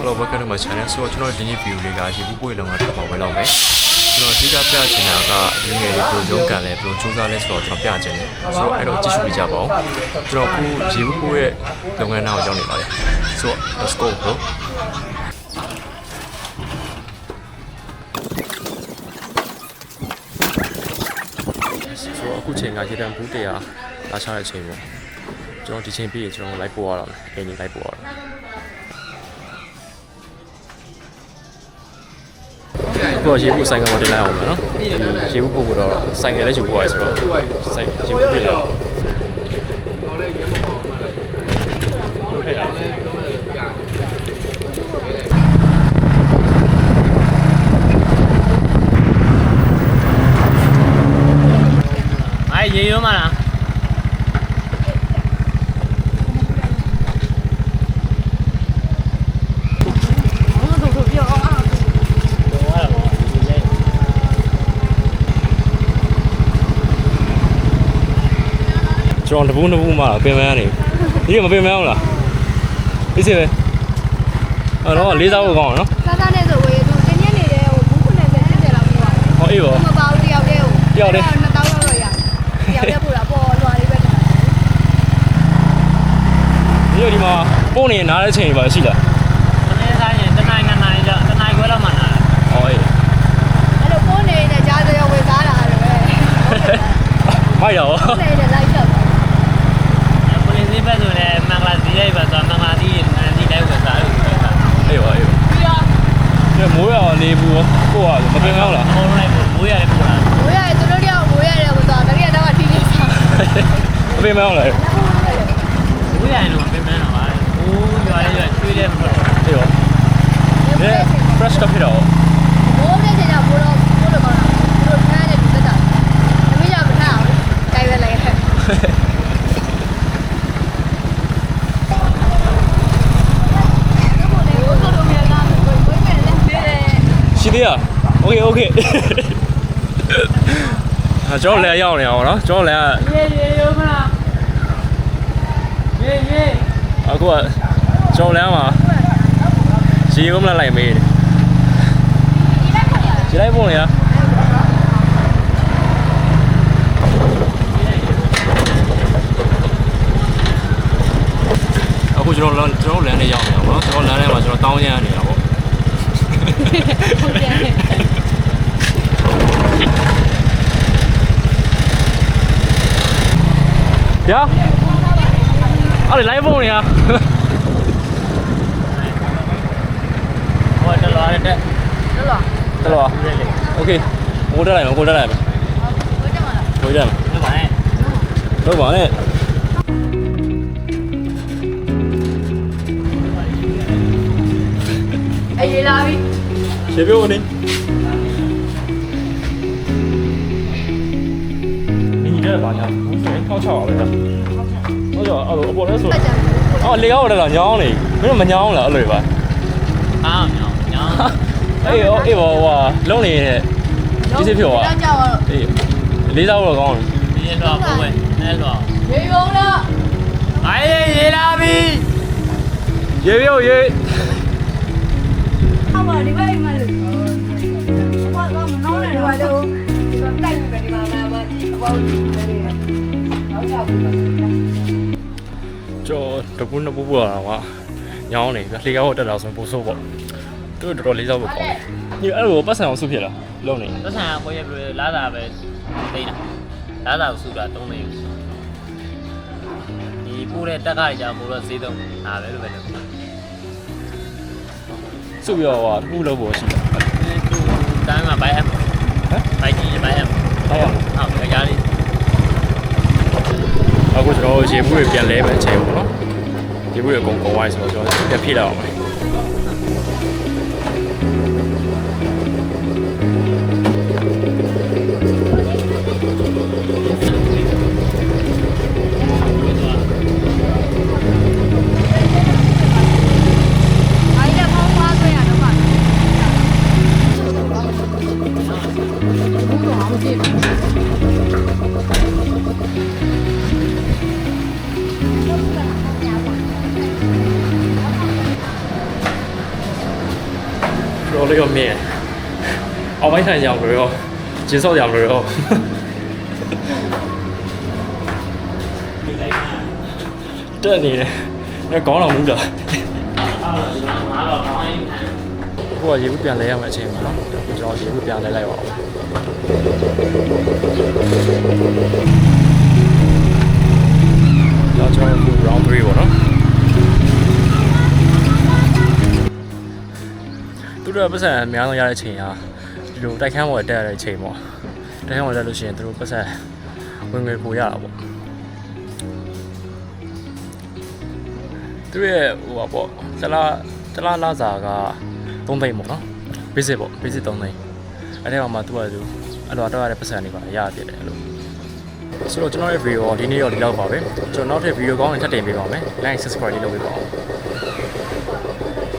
Hello, welcome to my channel. So,ကျွန်တော်ဒီနေ့ video လေးကရေဘူးပွေလုံးကထွက်ပေါ်ပဲလောက်ပဲကျွန်တော်အဓိကပြချင်တာကဒီငယ်လေးဘယ်လိုရုန်းကန်လဲဘယ်လိုစူးစမ်းလဲဆိုတော့ကျွန်တော်ပြချင်တယ်ဆိုတော့အဲ့တော့ကြည့်ရှုပြကြပါဦးကျွန်တော်ခုရေဘူးပွေရဲ့လုပ်ငန်းသားကိုရောက်နေပါတယ်ဆိုတော့ let's go bro ဆိုတော့အခုချိန်ကရေတံဘူးတရားလာချတဲ့ချိန်ပေါ့ကျွန်တော်ဒီချိန်ပြီးရင်ကျွန်တော်လိုက်ပို့ရတော့မယ်အိမ်ကြီးလိုက်ပို့ရတော့ကိုရေဘူးဆိုင်ကမတင်လိုက်အောင်မယ်နော်ရေဘူးပို့ဖို့တော့ဆိုင်ကလည်းယူပို့ရဆိုတော့ဆိုင်ရေဘူးပြလာ哎，也有嘛啦。ကျွန်တော်တပူးနှစ်ပူးမှပင်မန်းနေဒီကမပင်မန်းဘူးလားဒီစီပဲအဲ့တော့လေးစားဖို့ကောင်းတယ်နော်စားစားနဲ့ဆိုဝေးသူတင်းညက်နေတဲ့ဟိုဘူးခုနဲ့ပဲစစ်တယ်လောက်ပြောရတယ် ဟောအေးပါမပါဘူးတယောက်တည်းကိုတယောက်တည်း2000လောက်တော့ရတယောက်တည်းပို့တာပေါ်လွာလေးပဲဒီဒီမှာပုံနေနားတဲ့ချိန်ပါရှိလား 昨天3点，这那一个，这那一个了嘛啦。 ဟောအေး အဲ့လိုပုံနေတဲ့ကြားစရာဝေစားတာပဲမိုက်တော့ ပုံနေတဲ့လိုက်တော့ 不是这边做的，马拉地那边做，马拉地来为啥有为啥？ အေးပါအေးပါဒီမိုးရနေဘူးကိုကမပင်မန်းလား 我来不要的不啦。ဝေးရတယ်သူတို့တယောက်ဝေးရတယ်ဟိုတော့တကယ်တော့ထီးနေစား မပင်မန်းလား 不要的嘛，别买了嘛。我原来就吹的不啦。 အေးပါဒီ fresh ကဖြစ်တော့ မိုးတဲ့ချိန်ကျဘိုးတော့ကောင်းတာသူတို့ဖမ်းတယ်တက်တာသမီးရမထားအောင်ကြိုက်ပဲလိုက်ခဲ့ရှိသေးရโอเคโอเคကျွန်တော်လည်းရောက်နေအောင်နော်ကျွန်တော်လည်း也有嘛啦。也。အခုကကျွန်တော်လည်းမှာရေဘုံလာလိုက်မေးတယ်ခြေလိုက်ပုံလေရအခုကျွန်တော်လမ်းနဲ့ရောက်နေအောင်ပေါ့ကျွန်တော်လမ်းထဲမှာကျွန်တော်တောင်းရမ်းနေတာပေါ့ဟုတ်တယ်ဗျာအဲ့လိုက်ပုံနေရ我这拉的。တော်တော်โอเคကိုတက်လိုက်မယ်ကိုတက်လိုက်မယ်ကိုတက်မယ် 没买。တော့ပါနဲ့အေးလာပြီ ရှေ့ပြောနေ你这把ညာဘူးဆိုရင်ထောက်ချပါပဲဟုတ်ကြောအဲ့လိုအပေါ်လဲဆိုအော်လေရောက်တယ်လားညောင်းနေမင်းမညောင်းလားအဲ့လိုပါ 啊，娘。အေးအေးဘောဟွာလုံးနေတဲ့ဒီစစ်ပြောอ่ะ တော့ကြောက်တော့ အေးလေးစားတော့ကောင်းတယ် 你多少不会？那多少？ ရေပုံတော့ 哎呀，也拉比。 ရေပြုတ်ရေ ဟောမဒီဘက်မှာလို့ဘာကမနောနဲ့တော့ဒီကတိုက်ပဲဒီမှာလာပါဘောင်းတယ်တော့ကြောက်ဘူးကျော်တပူးနှစ်ပူးပူလာတော့ညောင်းနေပြီလေကောက်တက်လာဆိုပို့ဆိုးပေါ့သူတော်တော်လေးစားဖို့ကောင်းတယ်ဒီအဲ့လိုပတ်စံအောင်ဆုဖြစ်လားလုံးနေ 都想回去不是拉萨呗，对的，拉萨输了都没有。你不来大概讲不了谁都哪来都没得。 ဆုပြီးတော့ဟွာတပူးလို့ဖို့ရှိတယ် 咱们白 M， ဟမ် 白金白 M， ဟုတ်ပါ 好，在家里。 အခုကျွန်တော်ရေဘူးတွေပြန်လဲပဲအချိန်ပေါ့နော်ရေဘူးတွေအကုန်ကုန်ဝိုင်းဆိုတော့ကျွန်တော်ပြန်ဖြည့်လိုက်အောင်မယ် တော်လေးရောမြင်အောင်ပိုင်းထိုင်ကြအောင်လို့ရောကျင်းစောက်ကြအောင်လို့ရောတက်နေတယ်အဲ့ကောင်းတော့မူးတာ ငါတော့ကောင်းရင် ဟိုကရေဘူးပြန်လဲရမယ့်အချိန်ပါနော်ကျွန်တော်ရေဘူးပြန်လဲလိုက်ပါဦးတော့ကျွန်တော် round 3ပေါ့နော်သူတို့ပတ်စံအများဆုံးရတဲ့အချိန်ဟာဒီလိုတိုက်ခန်းပေါ်တက်ရတဲ့အချိန်ပေါ့တိုက်ခန်းပေါ်တက်လို့ရှိရင်သူတို့ပတ်စံဝင်ငွေပိုရတာပေါ့သူရဲ့ဟိုပါပေါ့တလားလာစာက3သိန်းပေါ့နော် basic ပေါ့ basic 3သိန်းအဲ့ဒီမှာမှသူကသူအဲ့လိုတော့ရတဲ့ပတ်စံတွေပါရပြတယ်အဲ့လိုဆိုတော့ကျွန်တော်ရဲ့ video ဒီနေ့တော့ဒီလောက်ပါပဲကျွန်တော်နောက်ထပ် video ကောင်းရင်ထပ်တင်ပေးပါမယ် like subscribe လေးလုပ်ပေးပါဦး